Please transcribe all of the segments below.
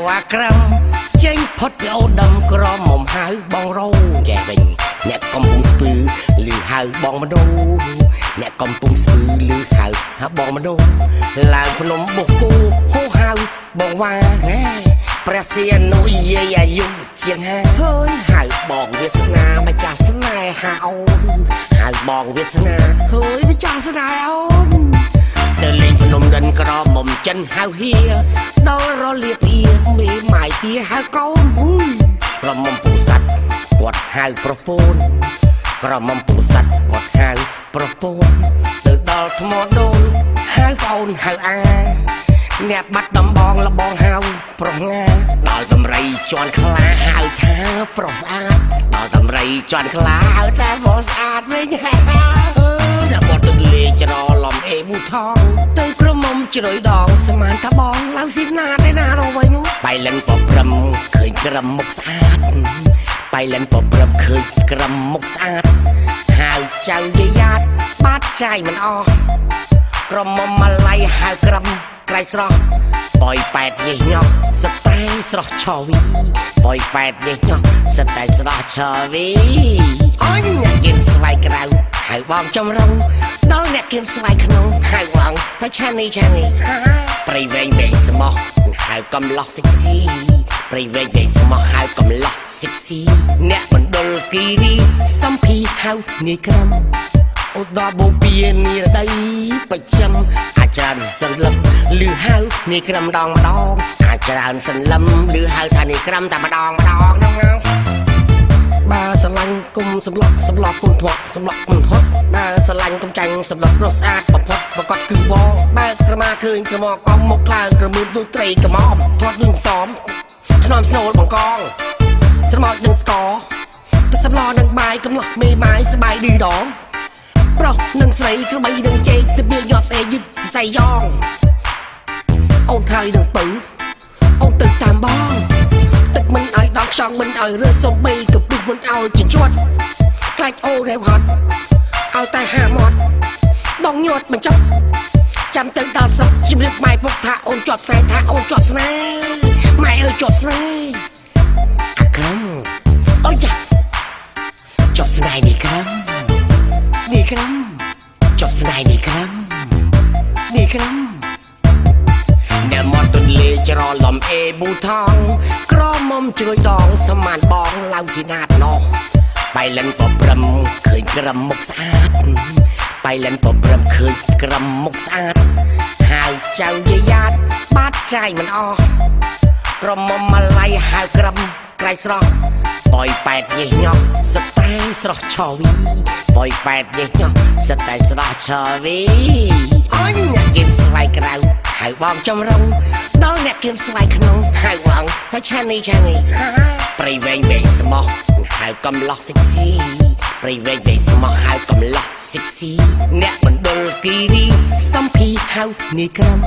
ว่าក្រំចេញផុតពីអូដឹមក្រមុំហៅបងរោចែវិញអ្នកកំពុងស្ពឺឮហៅបងមនោអ្នកកំពុងស្ពឺឮហៅថាបងមនោឡើងភ្នំបុកគូហូហៅបងវ៉ាព្រះសៀនុយាយអាយុជាងហើយហៅបងវាសនាម្ចាស់ស្នេហាអូនហៅបងវាសនាហើយម្ចាស់ស្នេហាអូនទៅលេងភ្នំដិនក្រមុំចិនហៅហៀដល់រលាភៀមេម៉ាយទាហៅកូនក្រមុំពូស័តគាត់ហៅប្រពន្ធក្រមុំពូស័តគាត់ហៅប្រពន្ធទៅដល់ថ្មដូនហៅប្អូនហៅអាអ្នកបាត់ដំបងលបងហៅប្រុសងាដល់តម្រៃជន់ខ្លាហៅថាប្រុសស្អាតដល់តម្រៃជន់ខ្លាហៅថាប្រុសស្អាតវិញដល់បត់ទន្លេច្រឡំអេប៊ូថងទៅក្រមុំជ្រោយដងស្មានថាបងឡើងស៊ីណាទេណារវិញបៃលិនក៏ព្រឹមឃើញក្រមុខស្អាតបៃលិនក៏ព្រឹមឃើញក្រមុខស្អាតហៅចៅយាយាតបាត់ចាយមិនអស់ក្រមុំម៉ាឡៃហៅក្រំក្រៃស្រស់បយប៉ែតញិះញោះសតែស្រស់ឆវីបយប៉ែតញិះញោះសតែស្រស់ឆវីអញអ្នកគៀនស្វាយក្រៅហៅបងចំរងដល់អ្នកគៀនស្វាយក្នុងហៅបងតែឆានីព្រៃវែងវែងស្មោះហៅកំឡោះសិកស៊ីព្រៃវែងវែងស្មោះហៅកំឡោះសិកស៊ីអ្នកមណ្ឌលគីរីសំភីហៅនាយក្រំឧត្តរបូព៌ានីរដីបច្ចឹមអាចច្រើនសន្លឹមឮហៅនាយក្រំម្ដងអាចច្រើនសន្លឹមឮហៅថានាយក្រំតែម្ដងហ្នឹងបើស្រឡាញ់គុំសម្លក់គុំធាត់សម្លក់គុំធាត់បើស្រឡាញ់គុំចាញ់សម្លក់ប្រុសស្អាតបំផុតប្រកបគឺបងបើក្រមាឃើញក្រមកងមុខឡើងក្រមើលដូចត្រីក្រមធាត់នឹងសមថ្នមស្នូលបង្កងស្រមោចនឹងស្កទៅសម្លនឹងបាយកំឡោះមេបាយស្បាយឌីដងប្រុសនឹងស្រីក្របីនឹងជែកទៅមានញាប់ស្អេយឹកសរសៃយ៉ងអូនហើយនឹងពៅអូនទៅតាមបងទឹកមិនឲ្យដល់ខ្យងមិនឲ្យរើសំបីកំពុះមិនឲ្យជញ្ជាត់ខ្លាចអូនហើយហត់ឲ្យតែហាមាត់បងញាត់បញ្ចុះចាំទៅដល់ស្រុកជំរាបម៉ែពុកថាអូនជាប់ខ្សែថាអូនជាប់ស្នេហ៍ម៉ែអើយជាប់ស្នេហ៍អាក្រំអូយចាជាប់ស្នេហ៍នេះក្រំនេះក្រំជាប់ស្នេហ៍នេះក្រំនេះក្រំដែលមកទន្លេច្រឡំអេប៊ូថងក្រមុំជ្រួយដងសមានបងឡើងស៊ីណាតណោះបៃលិនក៏ព្រឹមឃើញក្រមុខស្អាតបៃលិនក៏ព្រឹមឃើញក្រមុខស្អាតហៅចៅយាយាតបាត់ចាយមិនអស់ក្រមុំម៉ាឡៃហៅក្រំក្រៃស្រស់បយប៉ែតញិះញោះសតែស្រស់ឆវីបយប៉ែតញិះញោះសតែស្រស់ឆវីអញអ្នកគៀនស្វាយក្រៅហៅបងចំរងដល់អ្នកគៀនស្វាយក្នុងហៅបងតែឆានីព្រៃវែងវែងស្មោះហៅកំឡោះសិកស៊ីព្រៃវែងវែងស្មោះហៅកំឡោះសិកស៊ីអ្នកមណ្ឌលគីរីសំភីហៅនាយក្រំ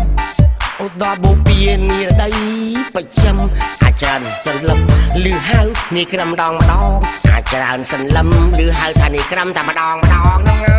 ឧត្តរបូព៌ានីរដីបច្ចឹមអាចច្រើនសន្លឹមឮហៅនាយក្រំម្ដងអាចច្រើនសន្លឹមឮហៅថានាយក្រំតែម្ដងហ្នឹង